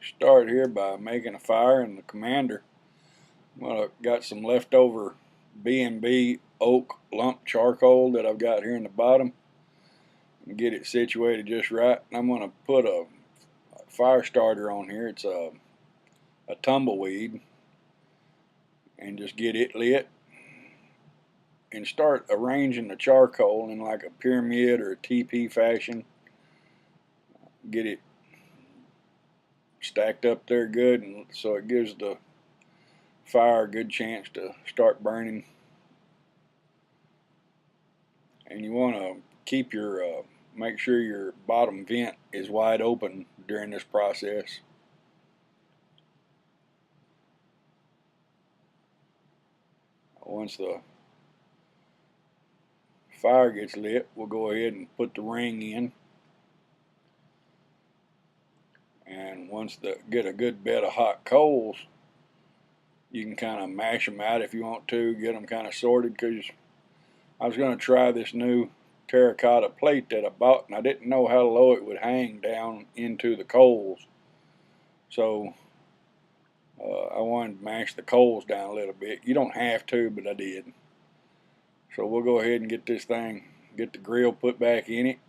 Start here by making a fire in the Kamander. Well, I've got some leftover B&B oak lump charcoal that I've got here in the bottom. And get it situated just right. And I'm going to put a fire starter on here. It's a tumbleweed. And just get it lit. And start arranging the charcoal in like a pyramid or a teepee fashion. Get it stacked up there good, and so it gives the fire a good chance to start burning. And you want to keep your make sure your bottom vent is wide open during this process. Once the fire gets lit, we'll go ahead and put the ring in. And once get a good bed of hot coals, you can kind of mash them out if you want to, get them kind of sorted, because I was going to try this new terracotta plate that I bought, and I didn't know how low it would hang down into the coals. So I wanted to mash the coals down a little bit. You don't have to, but I did. So we'll go ahead and get this thing, get the grill put back in it,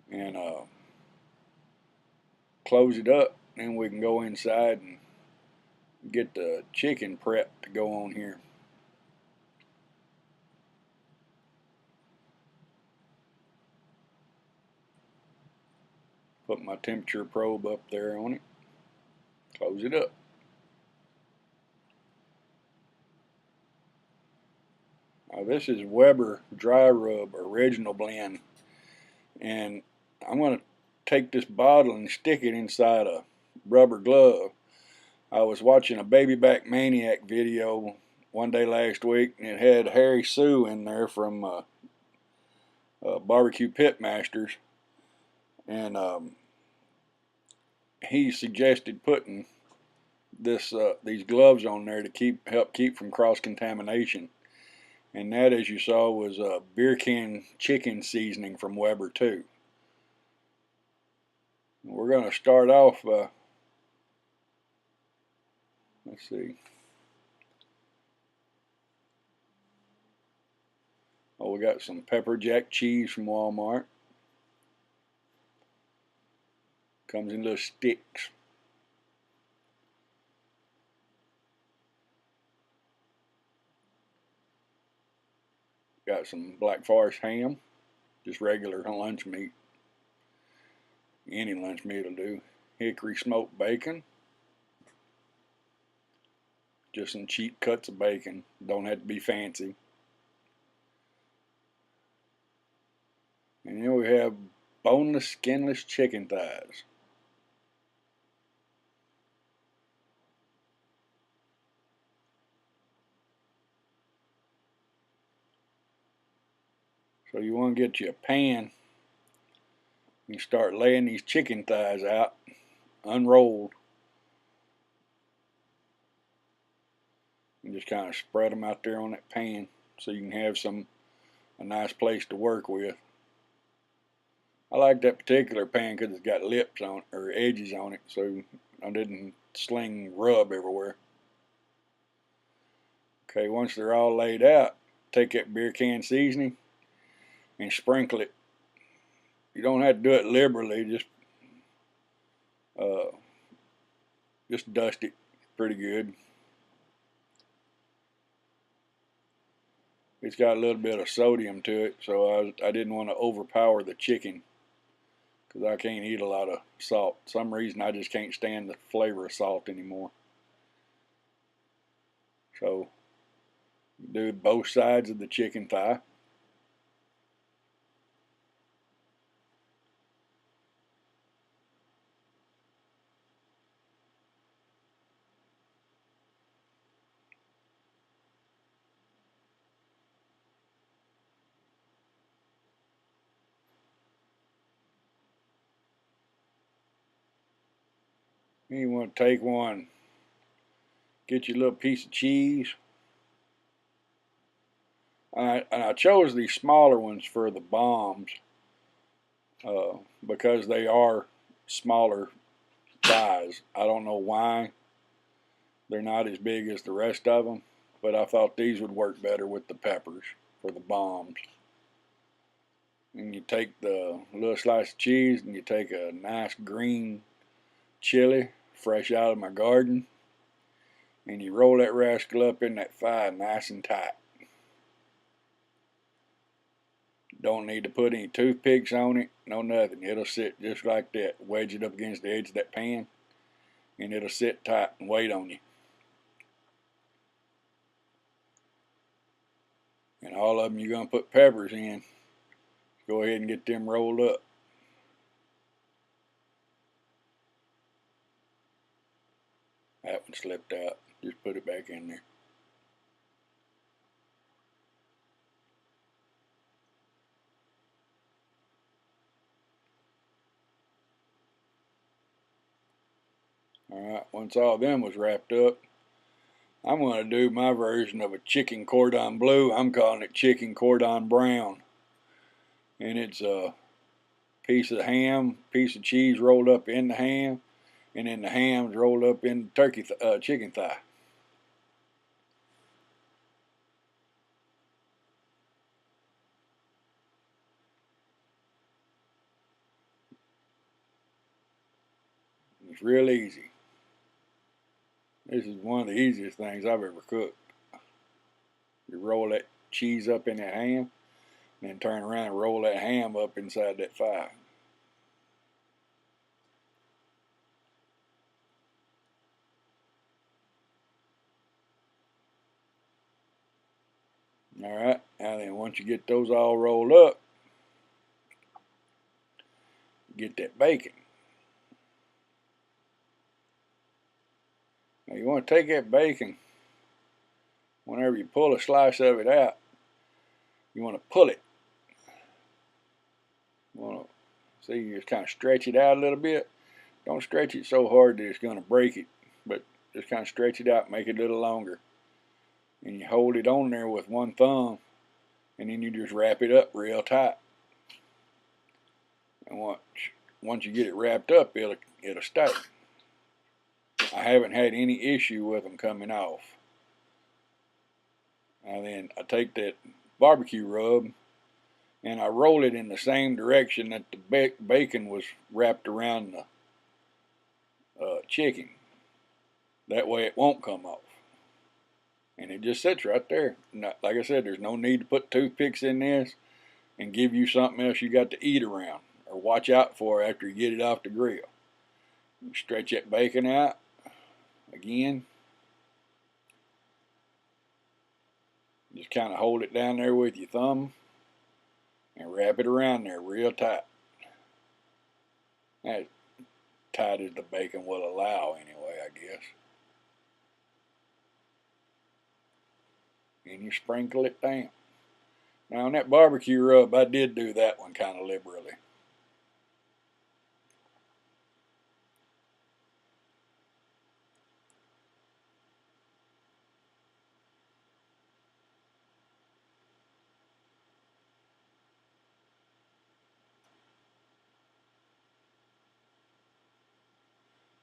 and close it up. Then we can go inside and get the chicken prep to go on here. Put my temperature probe up there on it. Close it up. Now this is Weber Dry Rub Original Blend, and I'm going to take this bottle and stick it inside a rubber glove. I was watching a Baby Back Manic video one day last week, and it had Harry Soo in there from Barbecue Pit Masters, and he suggested putting these gloves on there to help keep from cross contamination. And that, as you saw, was a beer can chicken seasoning from Weber too. We're going to start off by, let's see. Oh, we got some pepper jack cheese from Walmart. Comes in little sticks. Got some Black Forest ham, just regular lunch meat. Any lunch meat will do. Hickory smoked bacon. Just some cheap cuts of bacon. Don't have to be fancy. And then we have boneless, skinless chicken thighs. So you want to get you a pan and start laying these chicken thighs out, unrolled, and just kind of spread them out there on that pan so you can have a nice place to work with. I like that particular pan because it's got lips on it, or edges on it, so I didn't sling rub everywhere. Okay, once they're all laid out, take that beer can seasoning and sprinkle it. You don't have to do it liberally, just dust it pretty good. It's got a little bit of sodium to it, so I didn't want to overpower the chicken, because I can't eat a lot of salt. For some reason I just can't stand the flavor of salt anymore. So do both sides of the chicken thigh. Then you want to take one, get your little piece of cheese. And I chose these smaller ones for the bombs because they are smaller thighs. I don't know why they're not as big as the rest of them, but I thought these would work better with the peppers for the bombs. And you take the little slice of cheese and you take a nice green chili fresh out of my garden, and you roll that rascal up in that thigh nice and tight. Don't need to put any toothpicks on it, no nothing. It'll sit just like that. Wedge it up against the edge of that pan, and it'll sit tight and wait on you. And all of them you're going to put peppers in. Go ahead and get them rolled up. That one slipped out. Just put it back in there. Alright, once all them was wrapped up, I'm going to do my version of a chicken cordon bleu. I'm calling it chicken cordon brown. And it's a piece of ham, piece of cheese rolled up in the ham, and then the ham's rolled up in the chicken thigh. It's real easy. This is one of the easiest things I've ever cooked. You roll that cheese up in that ham, and then turn around and roll that ham up inside that thigh. Alright, now then once you get those all rolled up, get that bacon. Now you want to take that bacon, whenever you pull a slice of it out, you want to pull it. You want to see, you just kind of stretch it out a little bit. Don't stretch it so hard that it's going to break it, but just kind of stretch it out, make it a little longer. And you hold it on there with one thumb, and then you just wrap it up real tight. And once you get it wrapped up, it'll stay. I haven't had any issue with them coming off. And then I take that barbecue rub and I roll it in the same direction that the bacon was wrapped around the chicken. That way it won't come off. And it just sits right there. Like I said, there's no need to put toothpicks in this and give you something else you got to eat around or watch out for after you get it off the grill. You stretch that bacon out again. Just kind of hold it down there with your thumb and wrap it around there real tight. As tight as the bacon will allow anyway, I guess. And you sprinkle it down. Now on that barbecue rub, I did do that one kind of liberally.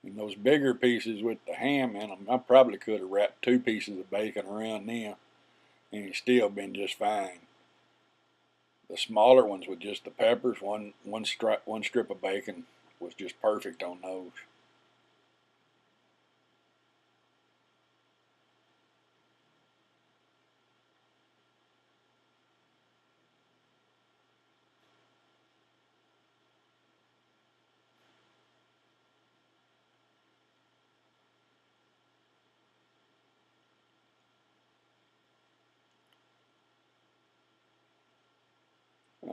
And those bigger pieces with the ham in them, I probably could have wrapped 2 pieces of bacon around them and it's still been just fine. The smaller ones with just the peppers, one strip of bacon was just perfect on those.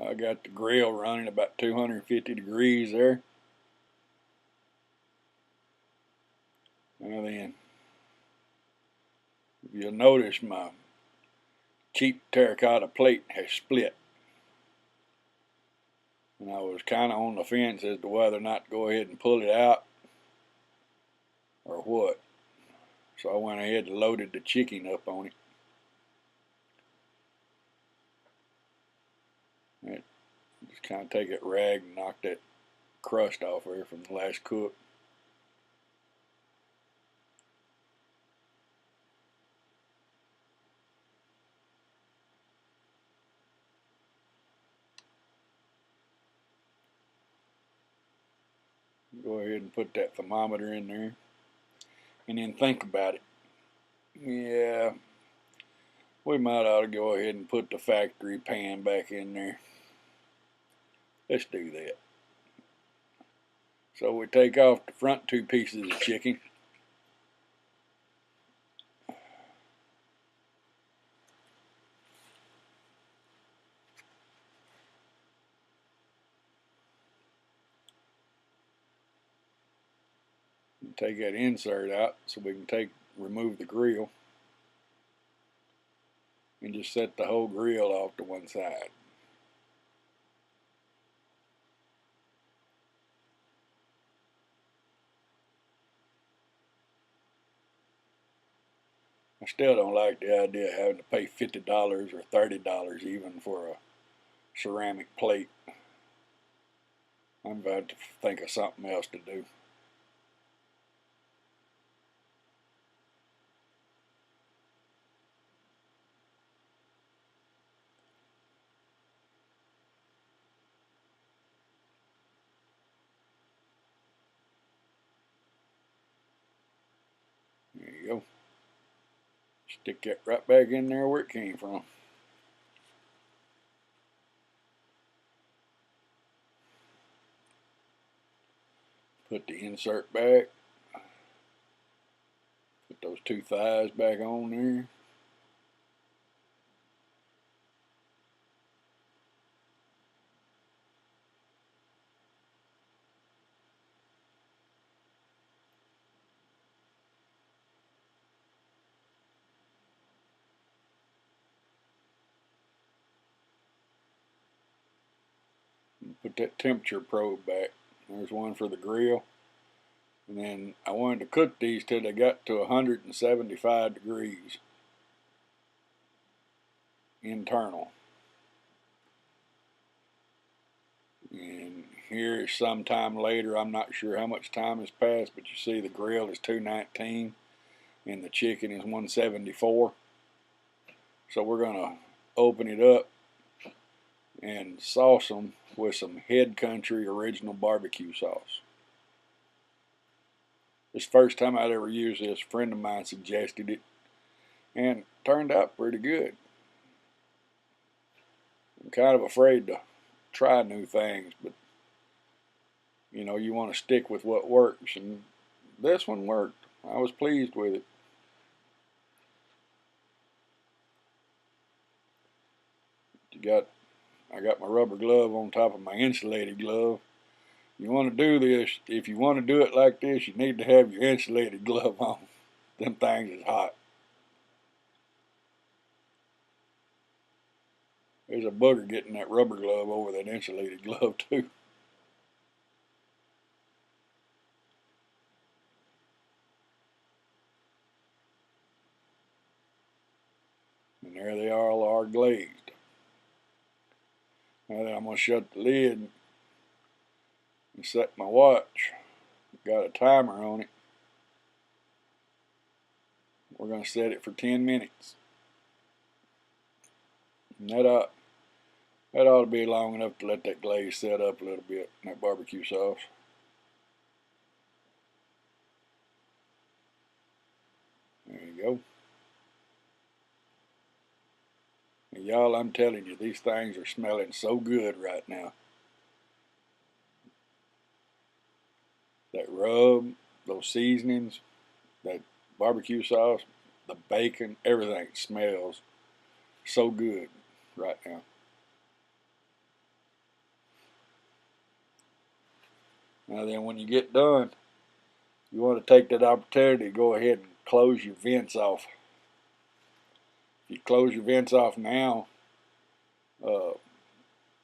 I got the grill running about 250 degrees there. And then you'll notice my cheap terracotta plate has split. And I was kind of on the fence as to whether or not to go ahead and pull it out or what. So I went ahead and loaded the chicken up on it. Just kind of take that rag and knock that crust off there from the last cook. Go ahead and put that thermometer in there, and then think about it. Yeah, we might ought to go ahead and put the factory pan back in there. Let's do that. So we take off the front two pieces of chicken. Take that insert out so we can remove the grill, and just set the whole grill off to one side. I still don't like the idea of having to pay $50 or $30 even for a ceramic plate. I'm about to think of something else to do. There you go. Stick that right back in there where it came from. Put the insert back. Put those two thighs back on there. And put that temperature probe back. There's one for the grill. And then I wanted to cook these till they got to 175 degrees internal. And here is sometime later, I'm not sure how much time has passed, but you see the grill is 219 and the chicken is 174. So we're going to open it up and sauce them with some Head Country original barbecue sauce. This is the first time I'd ever used this. A friend of mine suggested it, and it turned out pretty good. I'm kind of afraid to try new things, but you know, you want to stick with what works, and this one worked. I was pleased with it. I got my rubber glove on top of my insulated glove. You want to do this, if you want to do it like this, you need to have your insulated glove on. Them things is hot. There's a booger getting that rubber glove over that insulated glove too. And there they all are glazed. Now that I'm going to shut the lid and set my watch. Got a timer on it. We're going to set it for 10 minutes. And that ought to be long enough to let that glaze set up a little bit, that barbecue sauce. There you go. And y'all, I'm telling you, these things are smelling so good right now. That rub, those seasonings, that barbecue sauce, the bacon, everything smells so good right now. Now then, when you get done, you want to take that opportunity to go ahead and close your vents off. If you close your vents off now,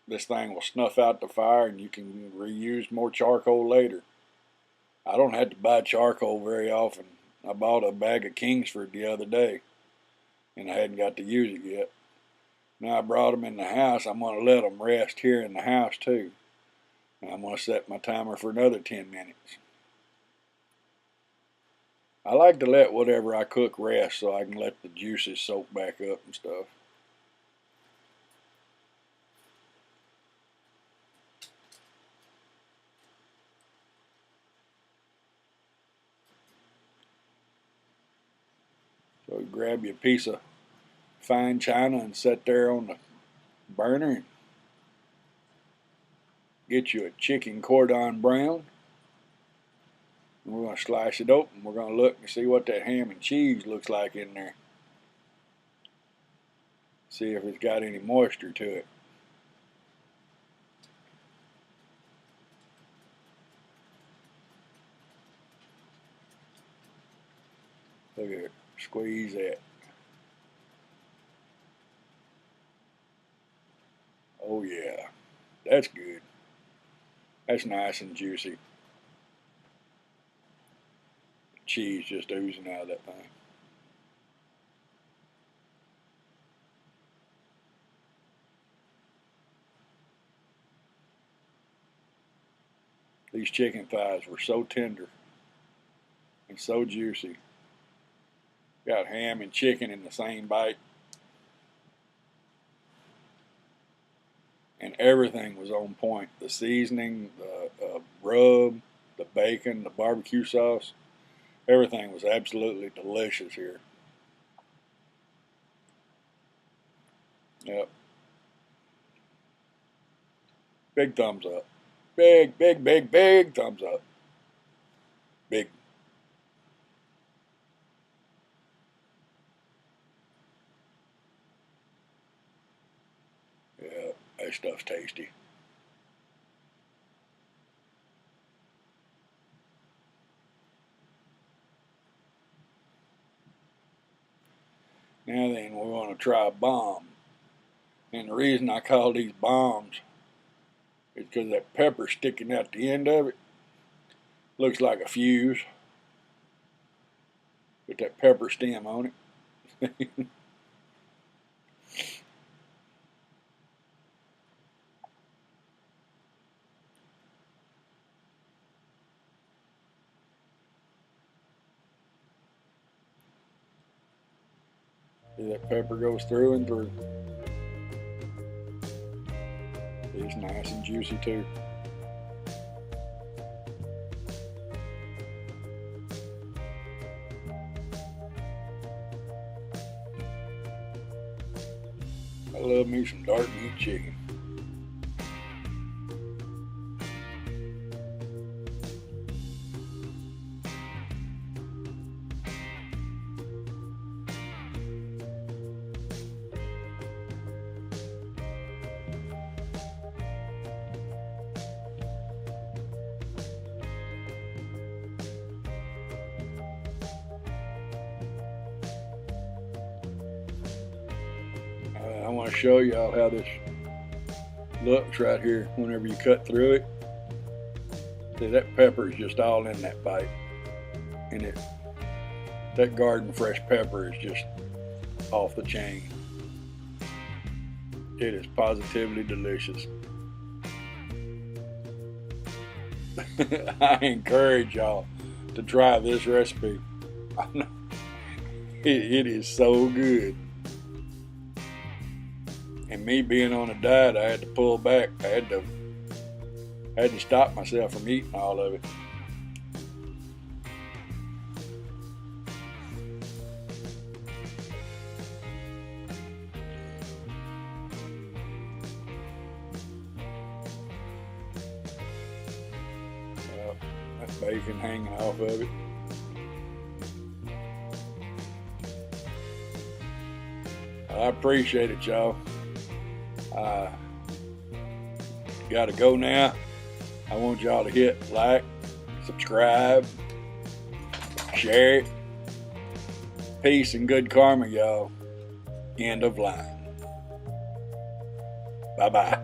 this thing will snuff out the fire and you can reuse more charcoal later. I don't have to buy charcoal very often. I bought a bag of Kingsford the other day and I hadn't got to use it yet. Now I brought them in the house. I'm going to let them rest here in the house too. And I'm going to set my timer for another 10 minutes. I like to let whatever I cook rest so I can let the juices soak back up and stuff. So you grab your piece of fine china and set there on the burner and get you a chicken cordon bleu. And we're going to slice it open. We're going to look and see what that ham and cheese looks like in there. See if it's got any moisture to it. Look at it. Squeeze that. Oh yeah. That's good. That's nice and juicy. Cheese just oozing out of that thing. These chicken thighs were so tender and so juicy. Got ham and chicken in the same bite. And everything was on point. The seasoning, the rub, the bacon, the barbecue sauce. Everything was absolutely delicious here. Yep. Big thumbs up. Big, big, big, big thumbs up. Big. Yeah, that stuff's tasty. Now then, we want to try a bomb. And the reason I call these bombs is because that pepper sticking out the end of it looks like a fuse with that pepper stem on it. See, that pepper goes through and through. It's nice and juicy too. I love me some dark meat chicken. I want to show y'all how this looks right here whenever you cut through it. See, that pepper is just all in that bite. And that garden fresh pepper is just off the chain. It is positively delicious. I encourage y'all to try this recipe. It is so good. And me being on a diet, I had to pull back. I had to stop myself from eating all of it. That bacon hanging off of it. I appreciate it, y'all. Gotta go now. I want y'all to hit like, subscribe, share it. Peace and good karma, y'all. End of line. Bye-bye.